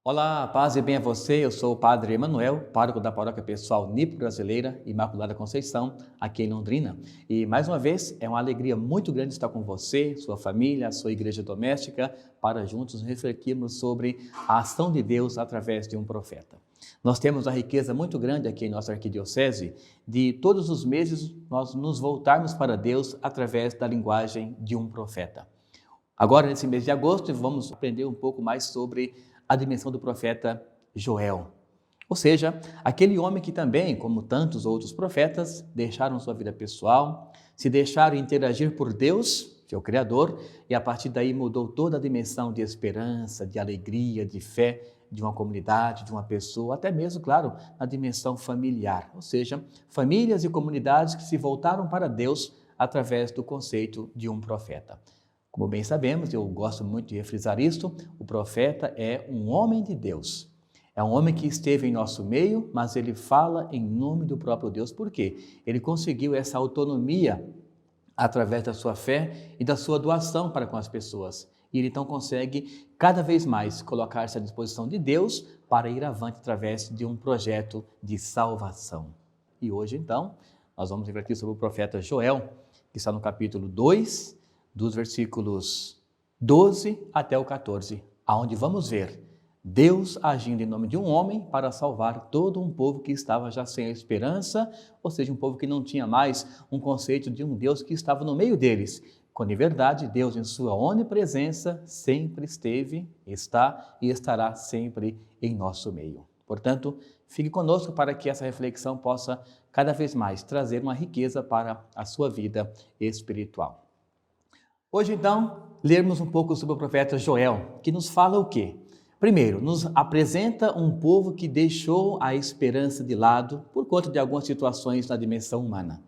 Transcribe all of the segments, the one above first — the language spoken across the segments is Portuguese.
Olá, paz e bem a você. Eu sou o Padre Emanuel, pároco da Paróquia Pessoal Nipo Brasileira, Imaculada Conceição, aqui em Londrina. E mais uma vez, é uma alegria muito grande estar com você, sua família, sua igreja doméstica, para juntos refletirmos sobre a ação de Deus através de um profeta. Nós temos a riqueza muito grande aqui em nossa arquidiocese de todos os meses nós nos voltarmos para Deus através da linguagem de um profeta. Agora, nesse mês de agosto, vamos aprender um pouco mais sobre a dimensão do profeta Joel. Ou seja, aquele homem que também, como tantos outros profetas, deixaram sua vida pessoal, se deixaram interagir por Deus, seu Criador, e a partir daí mudou toda a dimensão de esperança, de alegria, de fé de uma comunidade, de uma pessoa, até mesmo, claro, na dimensão familiar. Ou seja, famílias e comunidades que se voltaram para Deus através do conceito de um profeta. Como bem sabemos, eu gosto muito de refrisar isto, o profeta é um homem de Deus. É um homem que esteve em nosso meio, mas ele fala em nome do próprio Deus. Por quê? Ele conseguiu essa autonomia através da sua fé e da sua doação para com as pessoas. E ele então consegue cada vez mais colocar-se à disposição de Deus para ir avante através de um projeto de salvação. E hoje, então, nós vamos refletir sobre o profeta Joel, que está no capítulo 2, dos versículos 12 até o 14, aonde vamos ver Deus agindo em nome de um homem para salvar todo um povo que estava já sem esperança, ou seja, um povo que não tinha mais um conceito de um Deus que estava no meio deles, quando em verdade Deus em sua onipresença sempre esteve, está e estará sempre em nosso meio. Portanto, fique conosco para que essa reflexão possa cada vez mais trazer uma riqueza para a sua vida espiritual. Hoje, então, lermos um pouco sobre o profeta Joel, que nos fala o quê? Primeiro, nos apresenta um povo que deixou a esperança de lado por conta de algumas situações na dimensão humana.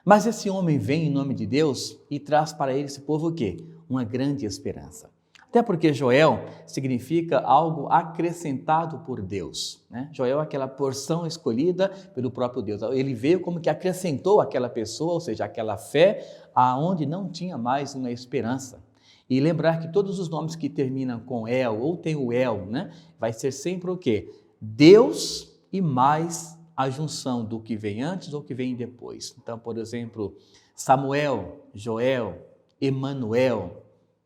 Mas esse homem vem em nome de Deus e traz para ele, esse povo, o quê? Uma grande esperança. Até porque Joel significa algo acrescentado por Deus, né? Joel é aquela porção escolhida pelo próprio Deus. Ele veio como que acrescentou aquela pessoa, ou seja, aquela fé, aonde não tinha mais uma esperança. E lembrar que todos os nomes que terminam com El ou tem o El, né? Vai ser sempre o quê? Deus e mais a junção do que vem antes ou que vem depois. Então, por exemplo, Samuel, Joel, Emanuel,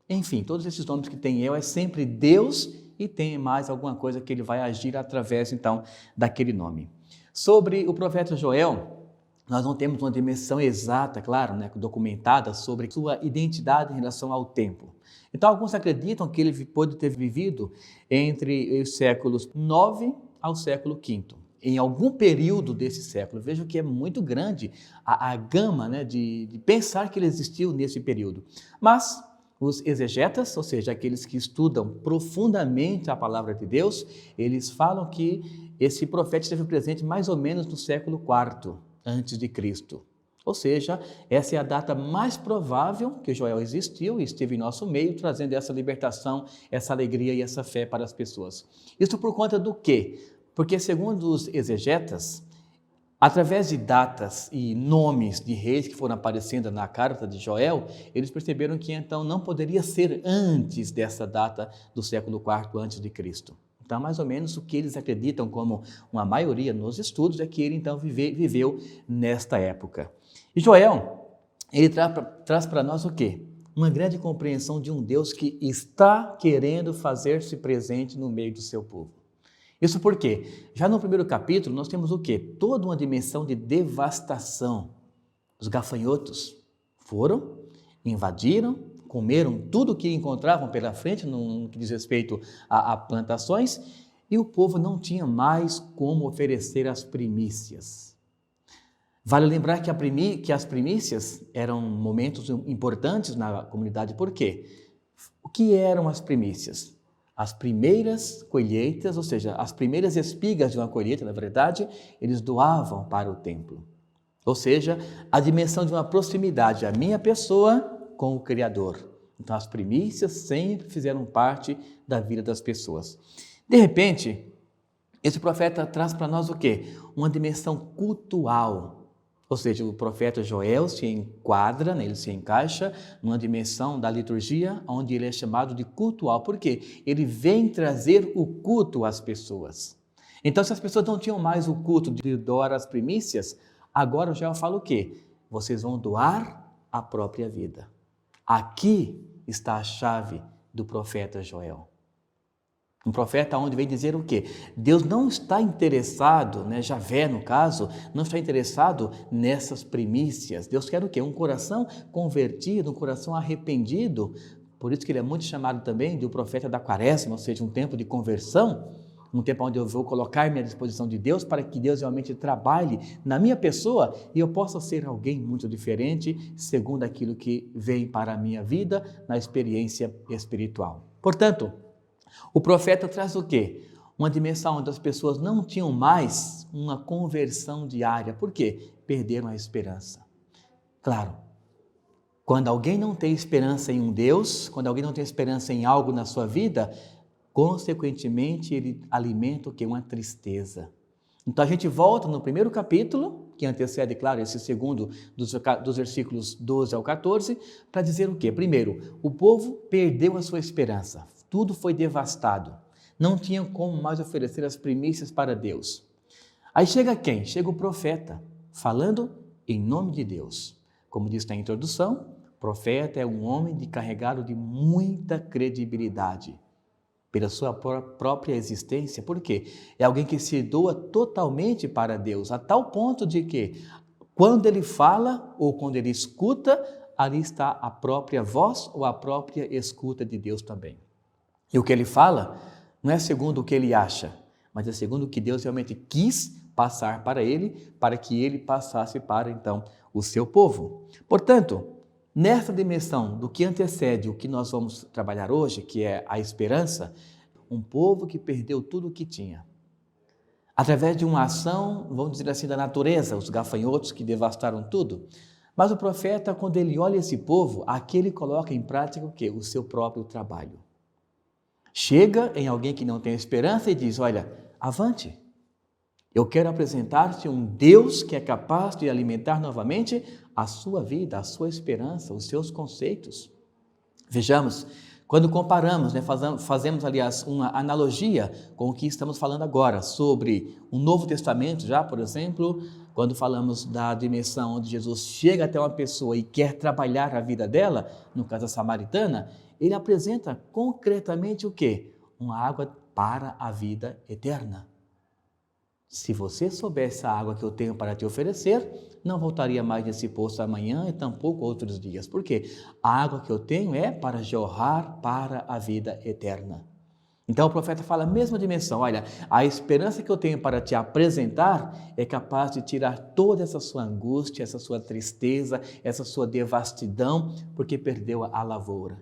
enfim, todos esses nomes que tem El é sempre Deus e tem mais alguma coisa que ele vai agir através, então, daquele nome. Sobre o profeta Joel, nós não temos uma dimensão exata, claro, né, documentada sobre sua identidade em relação ao tempo. Então, alguns acreditam que ele pôde ter vivido entre os séculos 9 ao século V. Em algum período desse século. Vejo que é muito grande a gama, né, de pensar que ele existiu nesse período. Mas os exegetas, ou seja, aqueles que estudam profundamente a palavra de Deus, eles falam que esse profeta esteve presente mais ou menos no século IV antes de Cristo. Ou seja, essa é a data mais provável que Joel existiu e esteve em nosso meio, trazendo essa libertação, essa alegria e essa fé para as pessoas. Isso por conta do quê? Porque, segundo os exegetas, através de datas e nomes de reis que foram aparecendo na carta de Joel, eles perceberam que então não poderia ser antes dessa data do século IV antes de Cristo. Então, mais ou menos o que eles acreditam, como uma maioria nos estudos, é que ele então viveu nesta época. E Joel, ele traz para nós o quê? Uma grande compreensão de um Deus que está querendo fazer-se presente no meio do seu povo. Isso porque, já no primeiro capítulo, nós temos o quê? Toda uma dimensão de devastação. Os gafanhotos foram, invadiram, comeram tudo o que encontravam pela frente, no que diz respeito a plantações, e o povo não tinha mais como oferecer as primícias. Vale lembrar que as primícias eram momentos importantes na comunidade, por quê? O que eram as primícias? As primeiras colheitas, ou seja, as primeiras espigas de uma colheita, na verdade, eles doavam para o templo. Ou seja, a dimensão de uma proximidade, a minha pessoa com o Criador. Então, as primícias sempre fizeram parte da vida das pessoas. De repente, esse profeta traz para nós o quê? Uma dimensão cultural. Ou Ou seja, o profeta Joel se enquadra, né, ele se encaixa numa dimensão da liturgia onde ele é chamado de cultual. Por quê? Ele vem trazer o culto às pessoas. Então, se as pessoas não tinham mais o culto de doar as primícias, agora o Joel fala o quê? Vocês vão doar a própria vida. Aqui está a chave do profeta Joel. Um profeta onde vem dizer o quê? Deus não está interessado, né, Javé no caso, não está interessado nessas primícias. Deus quer o quê? Um coração convertido, um coração arrependido. Por isso que ele é muito chamado também de o profeta da quaresma, ou seja, um tempo de conversão, um tempo onde eu vou colocar-me à disposição de Deus para que Deus realmente trabalhe na minha pessoa e eu possa ser alguém muito diferente, segundo aquilo que vem para a minha vida na experiência espiritual. Portanto, o profeta traz o quê? Uma dimensão onde as pessoas não tinham mais uma conversão diária. Por quê? Perderam a esperança. Claro, quando alguém não tem esperança em um Deus, quando alguém não tem esperança em algo na sua vida, consequentemente ele alimenta o quê? Uma tristeza. Então a gente volta no primeiro capítulo, que antecede, claro, esse segundo, dos versículos 12 ao 14, para dizer o quê? Primeiro, o povo perdeu a sua esperança. Tudo foi devastado. Não tinham como mais oferecer as primícias para Deus. Aí chega quem? Chega o profeta, falando em nome de Deus. Como diz na introdução, o profeta é um homem carregado de muita credibilidade pela sua própria existência. Por quê? É alguém que se doa totalmente para Deus, a tal ponto de que, quando ele fala ou quando ele escuta, ali está a própria voz ou a própria escuta de Deus também. E o que ele fala não é segundo o que ele acha, mas é segundo o que Deus realmente quis passar para ele, para que ele passasse para, então, o seu povo. Portanto, nessa dimensão do que antecede o que nós vamos trabalhar hoje, que é a esperança, um povo que perdeu tudo o que tinha. Através de uma ação, vamos dizer assim, da natureza, os gafanhotos que devastaram tudo. Mas o profeta, quando ele olha esse povo, aqui ele coloca em prática o quê? O seu próprio trabalho. Chega em alguém que não tem esperança e diz, olha, avante, eu quero apresentar-te um Deus que é capaz de alimentar novamente a sua vida, a sua esperança, os seus conceitos. Vejamos, quando comparamos, né, fazemos, aliás, uma analogia com o que estamos falando agora, sobre o Novo Testamento já, por exemplo, quando falamos da dimensão onde Jesus chega até uma pessoa e quer trabalhar a vida dela, no caso a samaritana, ele apresenta concretamente o quê? Uma água para a vida eterna. Se você soubesse a água que eu tenho para te oferecer, não voltaria mais nesse poço amanhã e tampouco outros dias. Por quê? A água que eu tenho é para jorrar para a vida eterna. Então o profeta fala a mesma dimensão, olha, a esperança que eu tenho para te apresentar é capaz de tirar toda essa sua angústia, essa sua tristeza, essa sua devastidão, porque perdeu a lavoura.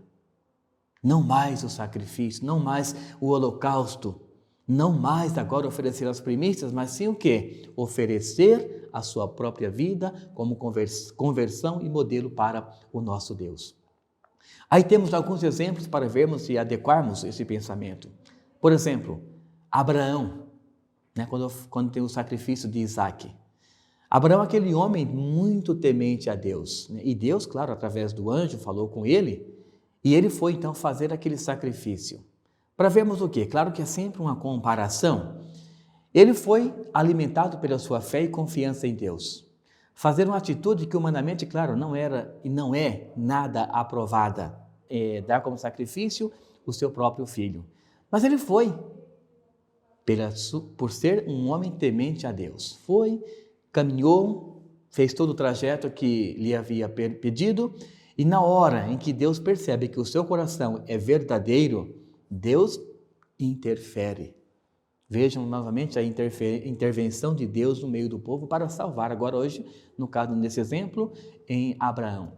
Não mais o sacrifício, não mais o holocausto, não mais agora oferecer as primícias, mas sim o quê? Oferecer a sua própria vida como conversão e modelo para o nosso Deus. Aí temos alguns exemplos para vermos e adequarmos esse pensamento. Por exemplo, Abraão, né, quando tem o sacrifício de Isaque. Abraão é aquele homem muito temente a Deus, né? E Deus, claro, através do anjo, falou com ele, e ele foi então fazer aquele sacrifício. Para vermos o quê? Claro que é sempre uma comparação. Ele foi alimentado pela sua fé e confiança em Deus. Fazer uma atitude que humanamente, claro, não era e não é nada aprovada. Dar como sacrifício o seu próprio filho. Mas ele foi, por ser um homem temente a Deus. Foi, caminhou, fez todo o trajeto que lhe havia pedido, e na hora em que Deus percebe que o seu coração é verdadeiro, Deus interfere. Vejam novamente a intervenção de Deus no meio do povo para salvar. Agora hoje, no caso nesse exemplo, em Abraão.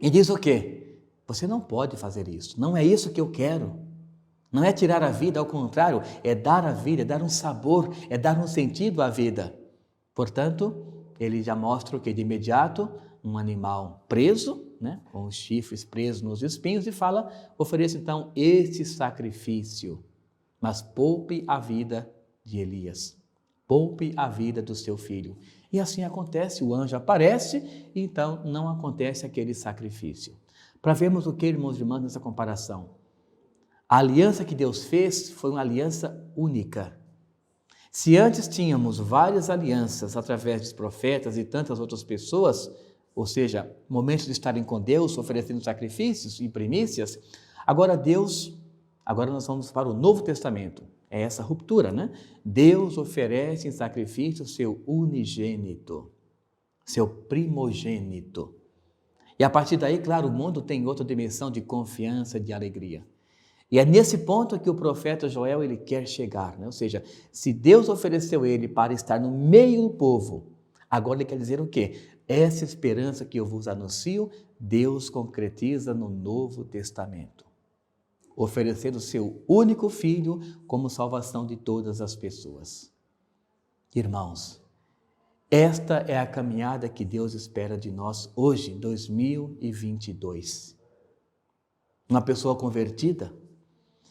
E diz o quê? Você não pode fazer isso. Não é isso que eu quero. Não é tirar a vida, ao contrário, é dar a vida, é dar um sabor, é dar um sentido à vida. Portanto, ele já mostra o que de imediato, um animal preso, né, com os chifres presos nos espinhos, e fala, ofereça então esse sacrifício, mas poupe a vida de Elias. poupe a vida do seu filho. E assim acontece, o anjo aparece, e então não acontece aquele sacrifício. Para vermos o que, irmãos e irmãs, nessa comparação. A aliança que Deus fez foi uma aliança única. Se antes tínhamos várias alianças através dos profetas e tantas outras pessoas, ou seja, momentos de estarem com Deus, oferecendo sacrifícios e primícias, agora nós vamos para o Novo Testamento. É essa ruptura, né? Deus oferece em sacrifício seu unigênito, seu primogênito. E a partir daí, claro, o mundo tem outra dimensão de confiança, de alegria. E é nesse ponto que o profeta Joel ele quer chegar, né? Ou seja, se Deus ofereceu ele para estar no meio do povo, agora ele quer dizer o quê? Essa esperança que eu vos anuncio, Deus concretiza no Novo Testamento, oferecendo o seu único Filho como salvação de todas as pessoas. Irmãos, esta é a caminhada que Deus espera de nós hoje, 2022. Uma pessoa convertida,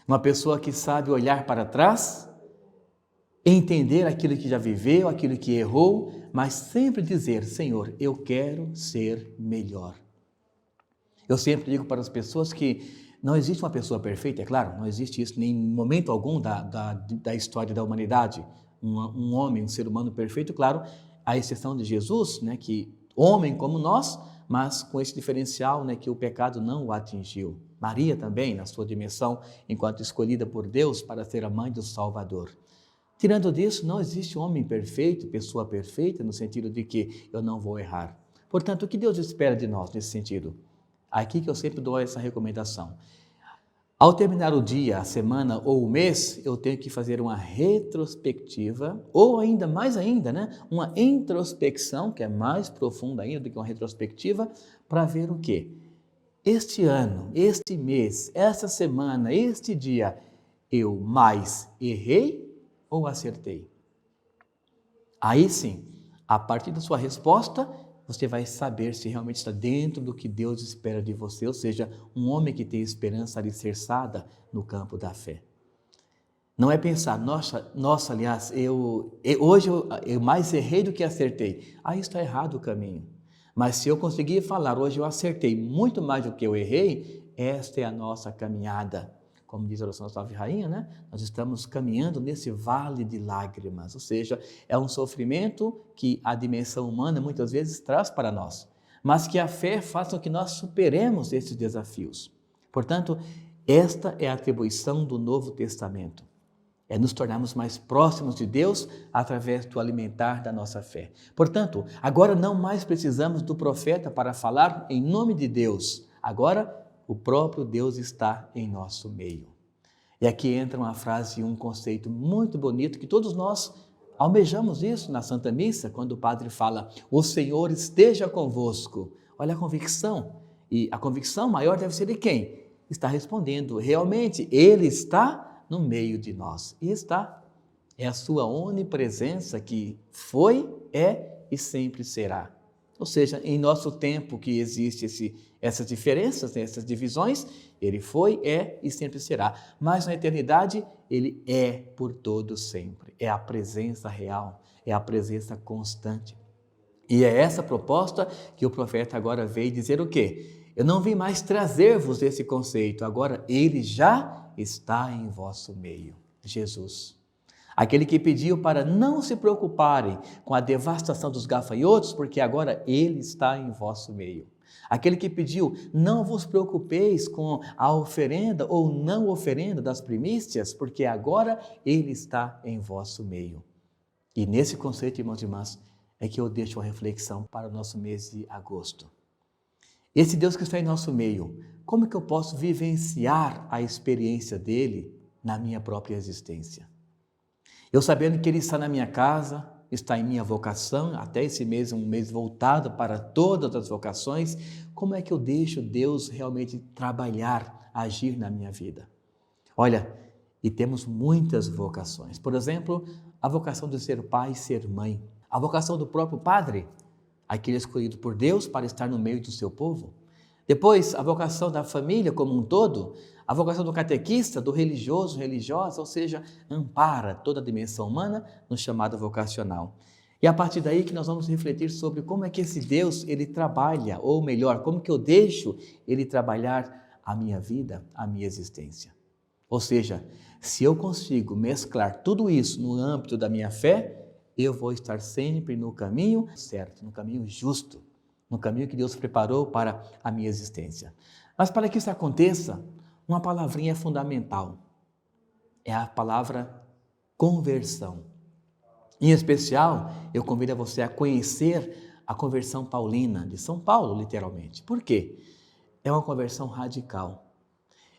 uma pessoa que sabe olhar para trás, entender aquilo que já viveu, aquilo que errou, mas sempre dizer, Senhor, eu quero ser melhor. Eu sempre digo para as pessoas que não existe uma pessoa perfeita, é claro, não existe isso em momento algum da história da humanidade. Um homem, um ser humano perfeito, claro, à exceção de Jesus, né, que homem como nós, mas com esse diferencial, né, que o pecado não o atingiu. Maria também, na sua dimensão, enquanto escolhida por Deus para ser a mãe do Salvador. Tirando disso, não existe homem perfeito, pessoa perfeita, no sentido de que eu não vou errar. Portanto, o que Deus espera de nós nesse sentido? Aqui que eu sempre dou essa recomendação. Ao terminar o dia, a semana ou o mês, eu tenho que fazer uma retrospectiva, ou ainda mais ainda, né? Uma introspecção, que é mais profunda ainda do que uma retrospectiva, para ver o quê? Este ano, este mês, esta semana, este dia, eu mais errei ou acertei? Aí sim, a partir da sua resposta, você vai saber se realmente está dentro do que Deus espera de você, ou seja, um homem que tem esperança alicerçada no campo da fé. Não é pensar, nossa, aliás, hoje eu mais errei do que acertei. Aí está errado o caminho. Mas se eu conseguir falar, hoje eu acertei muito mais do que eu errei, esta é a nossa caminhada. Como diz a oração da Salve Rainha, né? Nós estamos caminhando nesse vale de lágrimas, ou seja, é um sofrimento que a dimensão humana muitas vezes traz para nós, mas que a fé faz com que nós superemos esses desafios. Portanto, esta é a atribuição do Novo Testamento, é nos tornarmos mais próximos de Deus através do alimentar da nossa fé. Portanto, agora não mais precisamos do profeta para falar em nome de Deus, agora o próprio Deus está em nosso meio. E aqui entra uma frase e um conceito muito bonito que todos nós almejamos isso na Santa Missa, quando o padre fala, o Senhor esteja convosco. Olha a convicção. E a convicção maior deve ser de quem? Está respondendo, realmente, Ele está no meio de nós. E está. É a sua onipresença que foi, é e sempre será. Ou seja, em nosso tempo que existe essas diferenças, essas divisões, Ele foi, é e sempre será. Mas na eternidade, Ele é por todo sempre. É a presença real, é a presença constante. E é essa proposta que o profeta agora veio dizer o quê? Eu não vim mais trazer-vos esse conceito, agora Ele já está em vosso meio. Jesus. Aquele que pediu para não se preocuparem com a devastação dos gafanhotos, porque agora Ele está em vosso meio. Aquele que pediu, não vos preocupeis com a oferenda ou não oferenda das primícias, porque agora Ele está em vosso meio. E nesse conceito, irmãos e irmãs, é que eu deixo uma reflexão para o nosso mês de agosto. Esse Deus que está em nosso meio, como que eu posso vivenciar a experiência dEle na minha própria existência? Eu sabendo que Ele está na minha casa, está em minha vocação, até esse mês, um mês voltado para todas as vocações, como é que eu deixo Deus realmente trabalhar, agir na minha vida? Olha, e temos muitas vocações. Por exemplo, a vocação de ser pai e ser mãe. A vocação do próprio padre, aquele escolhido por Deus para estar no meio do seu povo. Depois, a vocação da família como um todo, a vocação do catequista, do religioso, religiosa, ou seja, ampara toda a dimensão humana no chamado vocacional. E a partir daí que nós vamos refletir sobre como é que esse Deus, ele trabalha, ou melhor, como que eu deixo ele trabalhar a minha vida, a minha existência. Ou seja, se eu consigo mesclar tudo isso no âmbito da minha fé, eu vou estar sempre no caminho certo, no caminho justo, no caminho que Deus preparou para a minha existência. Mas para que isso aconteça, uma palavrinha é fundamental. É a palavra conversão. Em especial, eu convido a você a conhecer a conversão paulina, de São Paulo, literalmente. Por quê? É uma conversão radical.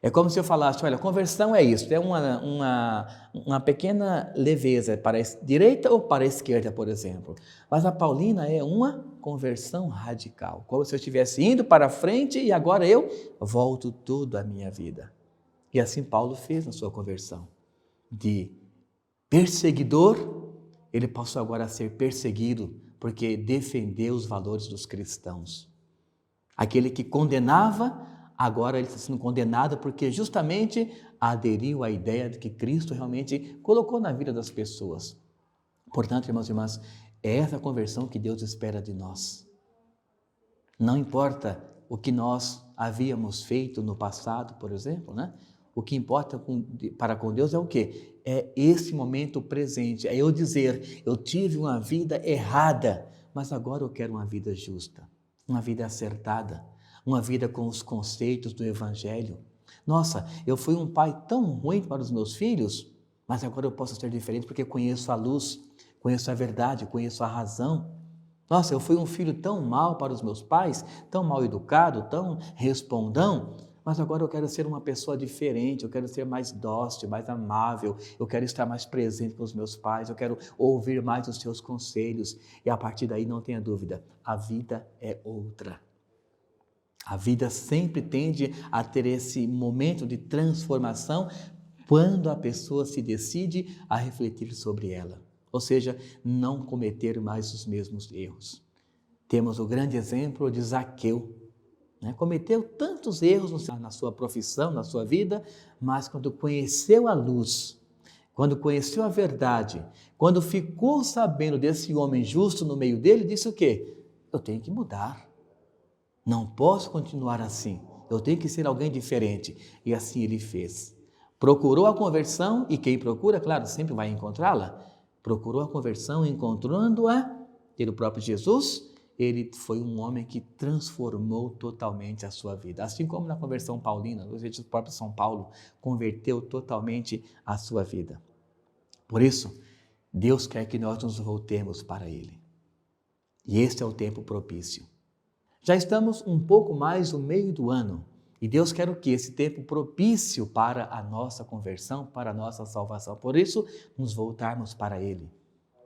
É como se eu falasse, olha, conversão é isso, é uma pequena leveza para a direita ou para a esquerda, por exemplo. Mas a paulina é uma conversão radical, como se eu estivesse indo para frente e agora eu volto tudo à minha vida. E assim Paulo fez na sua conversão. De perseguidor, ele passou agora a ser perseguido, porque defendeu os valores dos cristãos. Aquele que condenava, agora ele está sendo condenado porque justamente aderiu à ideia de que Cristo realmente colocou na vida das pessoas. Portanto, irmãos e irmãs, é essa conversão que Deus espera de nós. Não importa o que nós havíamos feito no passado, por exemplo, né? O que importa para com Deus é o quê? É esse momento presente, é eu dizer, eu tive uma vida errada, mas agora eu quero uma vida justa, uma vida acertada, uma vida com os conceitos do Evangelho. Nossa, eu fui um pai tão ruim para os meus filhos, mas agora eu posso ser diferente porque conheço a luz, conheço a verdade, conheço a razão. Nossa, eu fui um filho tão mal para os meus pais, tão mal educado, tão respondão, mas agora eu quero ser uma pessoa diferente, eu quero ser mais dócil, mais amável, eu quero estar mais presente com os meus pais, eu quero ouvir mais os seus conselhos. E a partir daí, não tenha dúvida, a vida é outra. A vida sempre tende a ter esse momento de transformação quando a pessoa se decide a refletir sobre ela. Ou seja, não cometer mais os mesmos erros. Temos o grande exemplo de Zaqueu. Cometeu tantos erros na sua profissão, na sua vida, mas quando conheceu a luz, quando conheceu a verdade, quando ficou sabendo desse homem justo no meio dele, disse o quê? Eu tenho que mudar. Não posso continuar assim. Eu tenho que ser alguém diferente. E assim ele fez. Procurou a conversão, e quem procura, claro, sempre vai encontrá-la. Procurou a conversão, encontrando-a pelo próprio Jesus. Ele foi um homem que transformou totalmente a sua vida. Assim como na conversão paulina, o próprio São Paulo converteu totalmente a sua vida. Por isso, Deus quer que nós nos voltemos para Ele. E este é o tempo propício. Já estamos um pouco mais no meio do ano e Deus quer o quê? Esse tempo propício para a nossa conversão, para a nossa salvação. Por isso, nos voltarmos para Ele.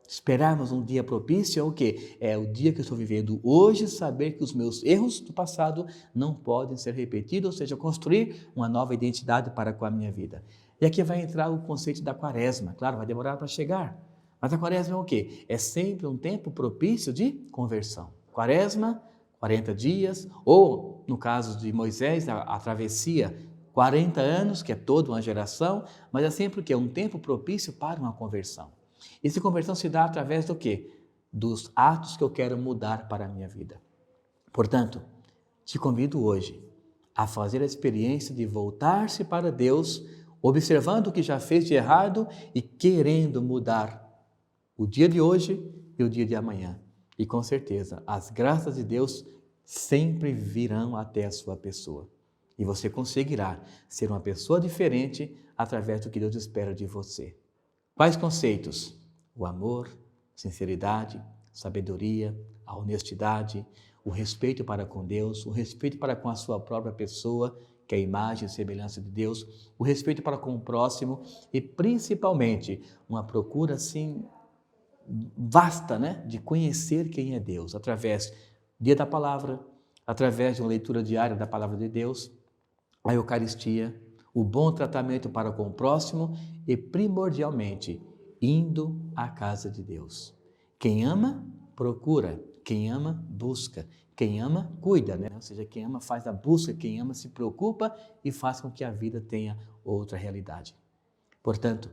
Esperarmos um dia propício é o quê? É o dia que eu estou vivendo hoje, saber que os meus erros do passado não podem ser repetidos, ou seja, construir uma nova identidade para com a minha vida. E aqui vai entrar o conceito da quaresma. Claro, vai demorar para chegar. Mas a quaresma é o quê? É sempre um tempo propício de conversão. Quaresma, 40 dias, ou no caso de Moisés, a travessia, 40 anos, que é toda uma geração, mas é sempre o quê? Um tempo propício para uma conversão. Essa conversão se dá através do quê? Dos atos que eu quero mudar para a minha vida. Portanto, te convido hoje a fazer a experiência de voltar-se para Deus, observando o que já fez de errado e querendo mudar o dia de hoje e o dia de amanhã. E com certeza, as graças de Deus sempre virão até a sua pessoa. E você conseguirá ser uma pessoa diferente através do que Deus espera de você. Quais conceitos? O amor, sinceridade, sabedoria, a honestidade, o respeito para com Deus, o respeito para com a sua própria pessoa, que é a imagem e semelhança de Deus, o respeito para com o próximo e principalmente uma procura assim vasta, de conhecer quem é Deus, através do dia da palavra, através de uma leitura diária da palavra de Deus, a Eucaristia, o bom tratamento para com o próximo e, primordialmente, indo à casa de Deus. Quem ama, procura. Quem ama, busca. Quem ama, cuida, né? Ou seja, quem ama faz a busca, quem ama se preocupa e faz com que a vida tenha outra realidade. Portanto,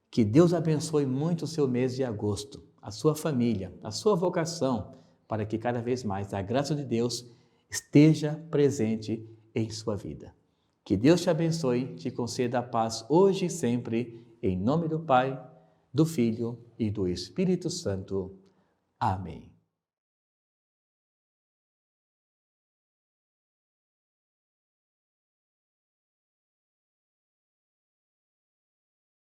que Deus abençoe muito o seu mês de agosto, a sua família, a sua vocação, para que cada vez mais a graça de Deus esteja presente em sua vida. Que Deus te abençoe, te conceda a paz hoje e sempre, em nome do Pai, do Filho e do Espírito Santo. Amém.